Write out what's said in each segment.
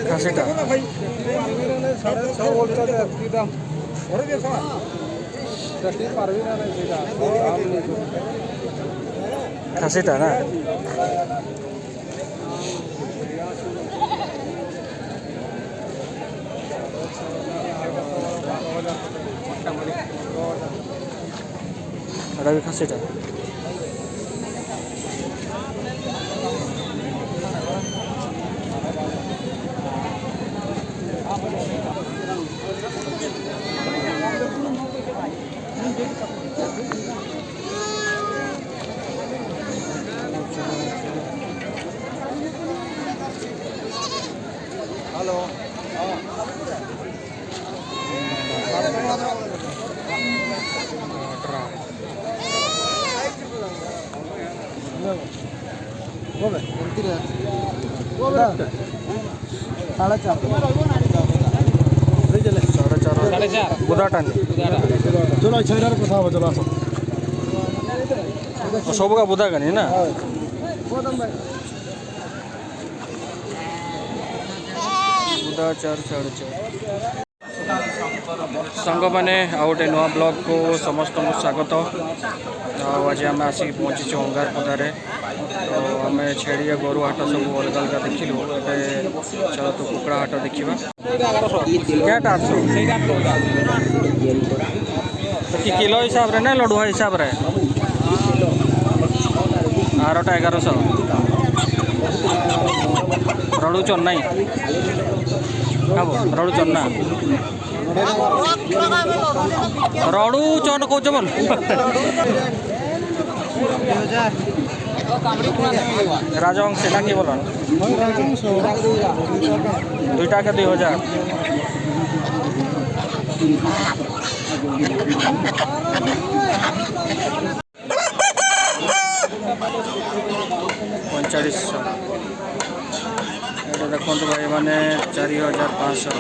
খাসিটা খাসিটা না এটা খাসিটা हेलो चलो अच्छा कथा चलो सब का बुधा गनी ना बुधा 4 4.5 सांग मैंने आउटे नुआ ब्लॉग को समस्त को स्वागत आज आम आसिक पहुँचीचु अंगारपदार तो आम छेड़ी गोरु हाट सब अलग अलग देखिलु चलो तो कुकड़ा हाट देखा क्या 800 किलो हिसाब रे ना लडुआ हिसाब रे आरटा 1100 रड़ू चन्ना हाँ रड़ू चन्ना रड़ू चन कौच बोल राजवंश ना कि बोल 2 टाका 2000 4500 ये देखो भाई मैंने 4500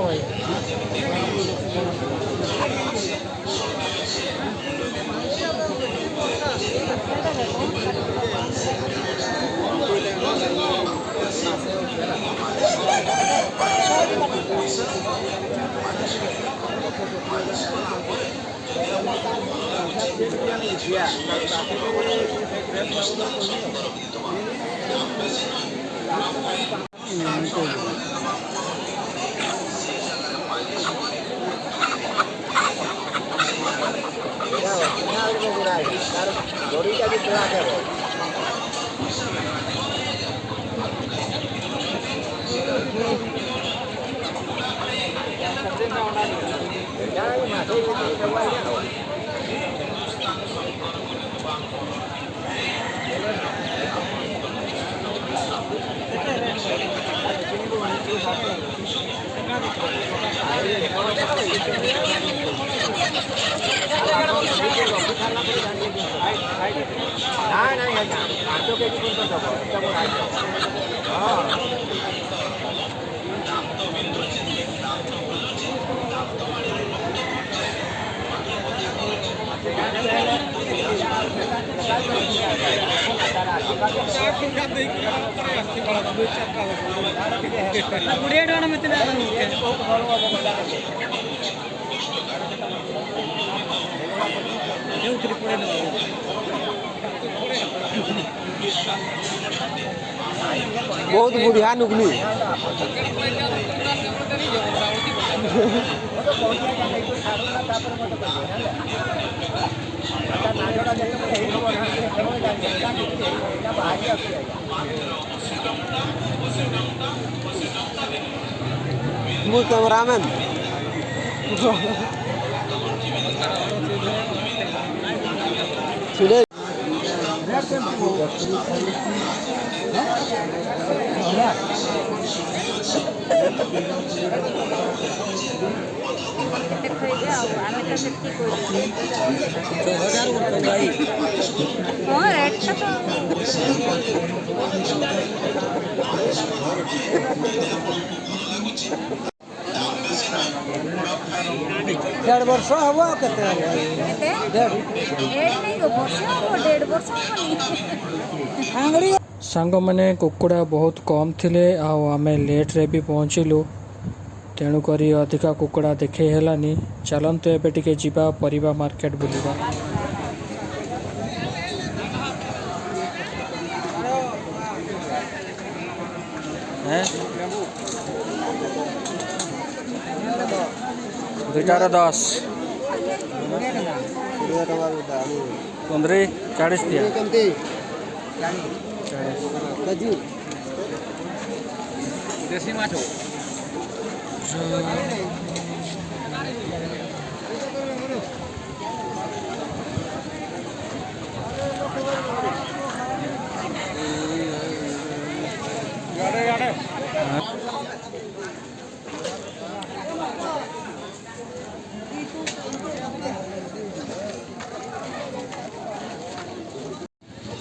भाई बहुत बुढ़िया नुकली कैमरामैन सुने डेढ़ वर्ष हम सांग मैंने कुकुड़ा बहुत कम थिले आमे लेट रे भी पहुँचलु तेणुक अधिका कुकुड़ा देखे हेलानी चलतु एबे टिके जीवा परिबा मार्केट बुलिबा दुईटार 10 15 40 दिया देसी माछ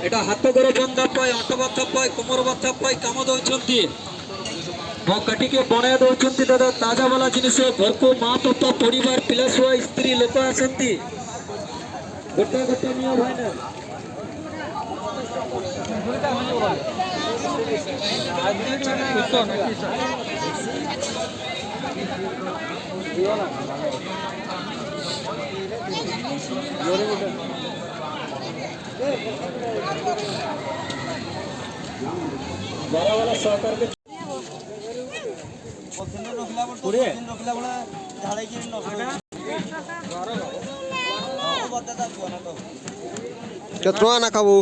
এটা হাত করে বন্ধ পাই অট বাচ্চা পাই কোমর বাচ্চা পাই কাম দଉଛନ୍ତି ମୋ କାଟିକେ ବନାଇ ଦଉଛନ୍ତି ଦାଦା ତାଜା ବାଲା ଜିନିଷ ଘରକୁ ମା ବାପା ପରିବାର ପିଲା ଛୁଆ ସ୍ତ୍ରୀ ଲୋକ ଆସନ୍ତି ଗୋଟେ ଗୋଟେ ନିଅ ଭାଇନା बड़ा वाला सहकार के केतना ना खाबू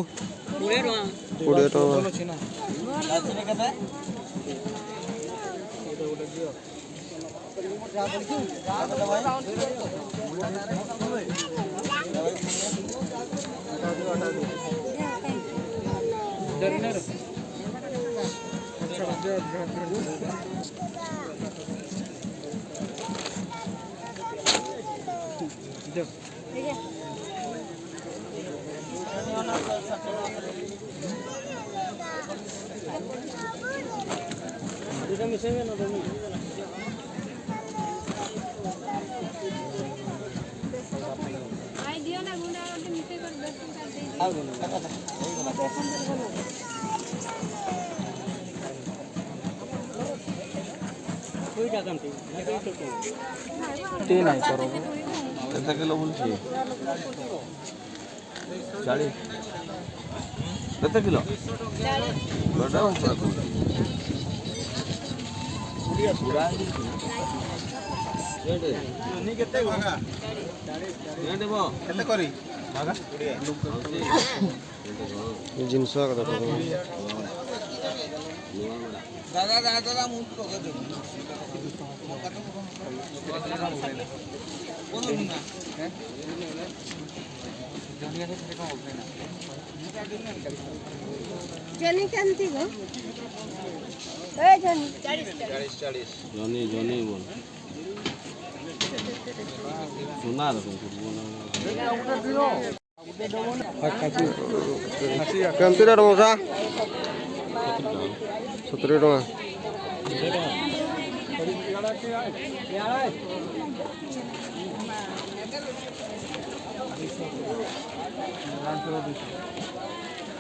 20 टका तीन आई करो केते किलो बोलछि 40 केते किलो 40 बड़ा पूरा पूरा पूरा रेडे नी केते भागा 40 रेडे बो केते करी भागा 20 जिंस का तो दादा दादा मुंह तो कर दे कौन ना है जनिया से फेंका हो गया जनी केंती गो ए जनी 40 जनी जनी बोल सुना रखो କେମିତି ରେଟ୍ ମଉସା? 70 ଟଙ୍କା।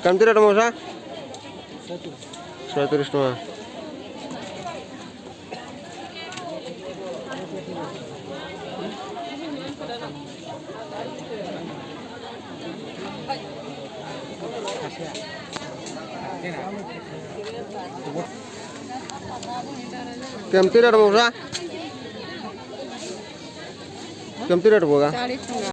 କେମିତି ରେଟ୍ ମଉସା? 130 ଟଙ୍କା। କେମିତି ରେଟ୍ ମଉସା? କେମିତି ରେଟ୍ ବୋଗା? 40 ଟଙ୍କା।